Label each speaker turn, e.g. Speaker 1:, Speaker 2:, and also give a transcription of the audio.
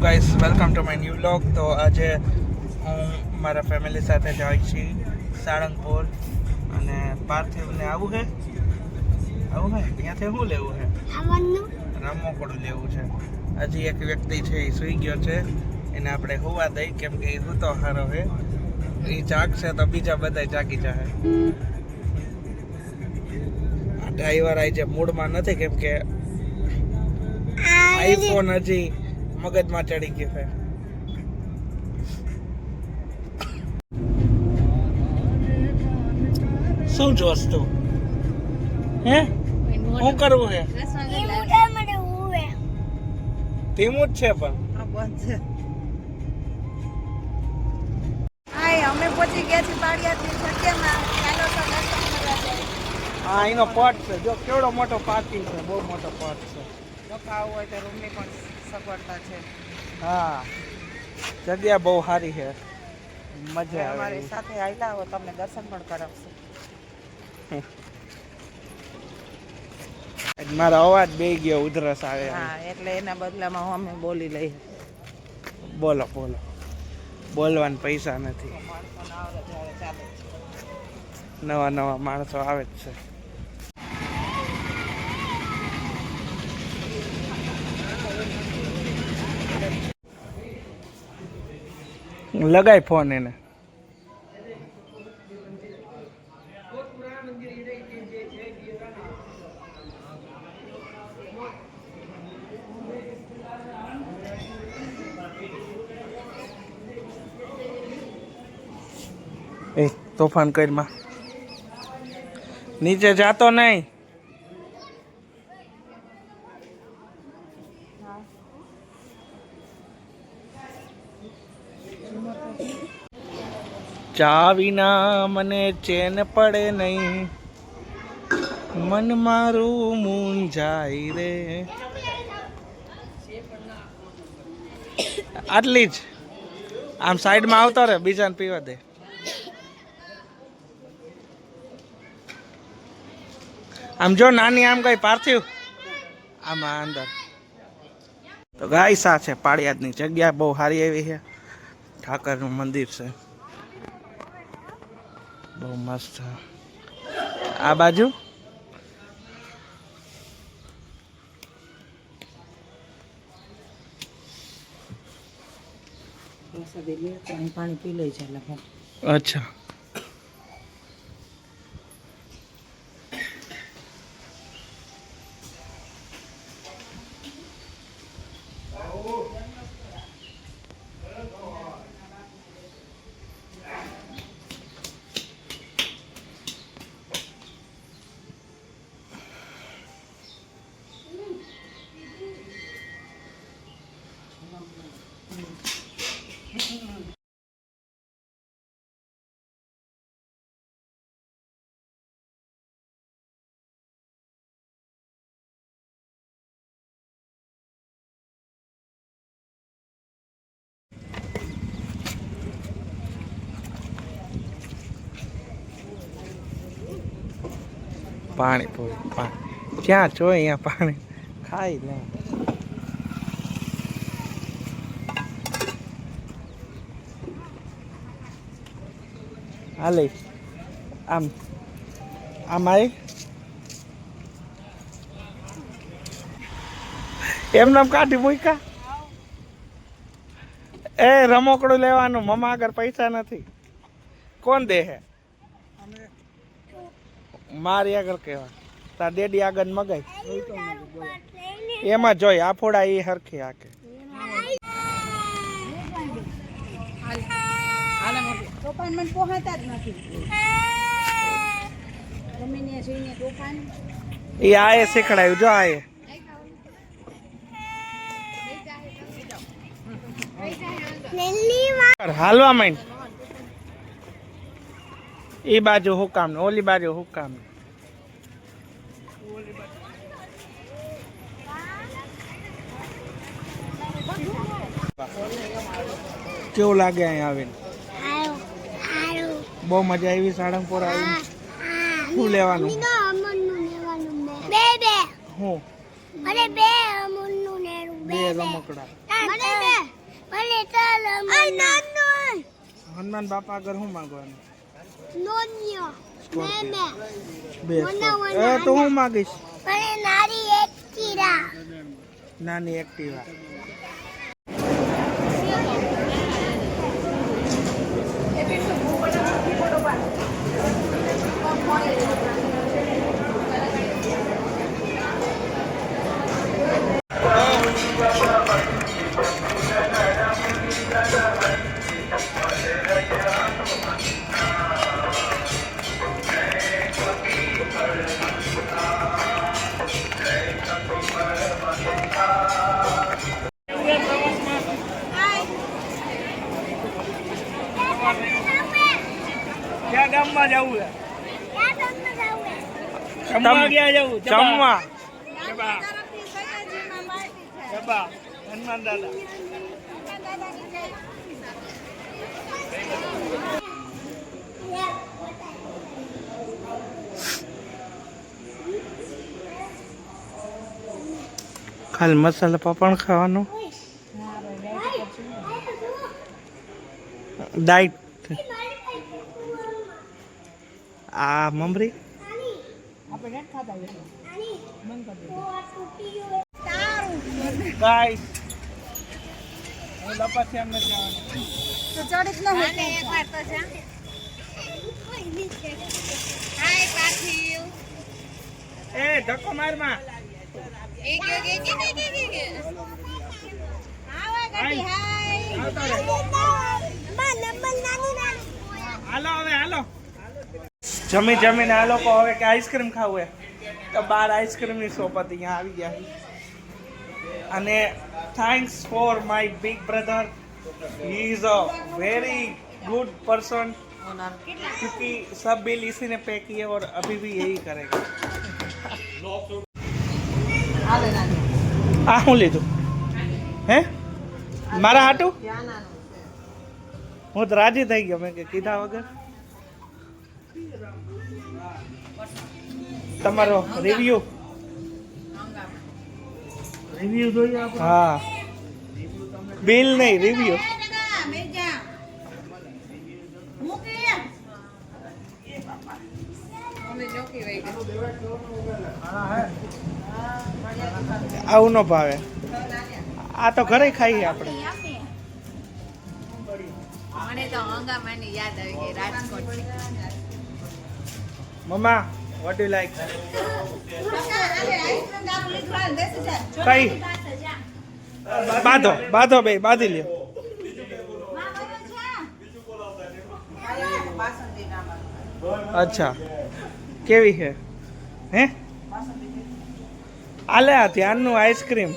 Speaker 1: Guys welcome to my new vlog. તો આજે હું મારા ફેમિલી સાથે જાઉં છું સાળંગપુર અને પાર્થિવને આવું છે ત્યાંથી શું લેવું છે? રમકડું લેવું છે. હજી એક વ્યક્તિ છે એ સૂઈ ગયો છે, એને આપણે હોવા દઈ કેમ કે એ સૂતો સારો છે. એ જાગશે તો બીજા બધા જાગી જાય. આ ડ્રાઈવર આજે મૂડમાં નથી કેમ કે આઈફોન હજી મગજમાં ચડી ગયું છે. શું જોશ તું? હે શું કરવું છે? ધીમું જ છે પણ
Speaker 2: અમે પહોંચી ગયા છીએ પાળિયાદની જગ્યામાં. ચાલો તો દર્શન કરવા જઈએ.
Speaker 1: હા, એનો પટ છે. જો કેવડો મોટો પાર્કિંગ છે, બહુ મોટો પટ છે.
Speaker 2: રોકાવું હોય તો રૂમની પણ સગવડતા છે.
Speaker 1: હા, જગ્યા બહુ સારી છે, મજા આવે.
Speaker 2: અમારી સાથે આવેલા હો તમને દર્શન પણ કરાવશે.
Speaker 1: મારો અવાજ બે ગયો, ઉધરસ આવે.
Speaker 2: હા, એટલે એના બદલામાં અમે બોલી લઈએ.
Speaker 1: બોલો બોલવાના પૈસા નથી.
Speaker 2: માણસો ના આવે ત્યારે ચાલે છે.
Speaker 1: નવા માણસો આવે જ છે. લગાય ફોન એને. એ તોફાન કરમાં નીચે જાતો નહીં. ચા વિના મને ચેન પડે નહીં, મન મારું મૂંઝાય રે. આટલી જ. આમ સાઈડમાં આવતો રે, બીજાને પીવા દે. આમ જો નાની આમ કઈ પાર્થિવ આમાં અંદર. તો ગાય છે પાળિયાદની જગ્યા બહુ સારી એવી છે. ઠાકરનું મંદિર છે, બહુ મસ્ત. આ બાજુ
Speaker 2: પાણી પી લઈ છે.
Speaker 1: અચ્છા. પાણી ક્યાં છો? અહીંયા પાણી ખાઈ લે. હાલે આમ આય એમ નામ કાઢી મૂક્યા. એ રમકડું લેવાનું, મમ્મા આગળ પૈસા નથી. કોણ દે હે? મારી આગળ કેવા તાર ડેડી આગળ મગાય એમાં જોઈ આફોડા એ હરખી આકે. એ આયે શીખડાયું જો આયે. હાલવા માંડ. એ બાજુ હુકામ ને ઓલી બાજુ હુકામ. કેવું લાગે અહીંયા આવીને? બહુ મજા આવી સાળંગપુર આવીને. શું લેવાનું? હું
Speaker 3: મને બે અમૂલનું નેરું
Speaker 1: બે રમકડા
Speaker 3: મને બે મને ચાલ અમૂલ
Speaker 1: હનુમાન બાપા આગળ હું માંગવાનું
Speaker 3: નોન્યો
Speaker 1: સ્કોર્પિયો.
Speaker 3: બે
Speaker 1: બે સ્કોર્પિયો. તો હું માંગીશ
Speaker 3: મને નારી એક કીરા
Speaker 1: નાની એક્ટિવા. ક્યાં ગામમાં જવું છે? જમવા ક્યાં જવું? જમવા.
Speaker 2: તરફથી સયાજીમાં પાર્ટી છે.
Speaker 1: જબા હનુમાન દાદા.
Speaker 2: દાદાની જય.
Speaker 1: ખાલી મસાલા પાપડ ખાવાનું. ડાઈટ. આ મમરી ગાઈસ હું લપસ્યા નથી આવવાનું.
Speaker 2: તો ચડીક ન હોય એકવાર તો જા. હાય પાર્થિવ.
Speaker 1: એ ધક્કો મારમાં.
Speaker 2: એક આવા ગાડી હાય.
Speaker 1: આવતા રહે. હાલો હવે હાલો. જમીને આ લોકો હવે કે આઈસ્ક્રીમ ખાવું હે તો બાર આઈસ્ક્રીમની શોપ હતી અહીંયા આવી ગયા. અને thanks for my big brother. He is a very good person क्योंकि सब बिल इसी ने पे किए और अभी भी यही करेगा. આ હું લીધું હે મારા હાટું? હું તો રાજી થઈ ગયો મેં કે કીધા વગર. તમારો રિવ્યુ જોઈએ આપણે? હા બિલ નહીં રિવ્યુ. આવું ન ભાવે. આ તો ઘરે ખાઈએ આપણે.
Speaker 2: મને તો હંગામાની યાદ આવી ગઈ રાજકોટ.
Speaker 1: મમ્મા વોટ યુ લાઈક? કઈ બાંધો બે બાંધી લ્યો. અચ્છા કેવી છે હે? આલે આ ધ્યાનનું આઈસ્ક્રીમ.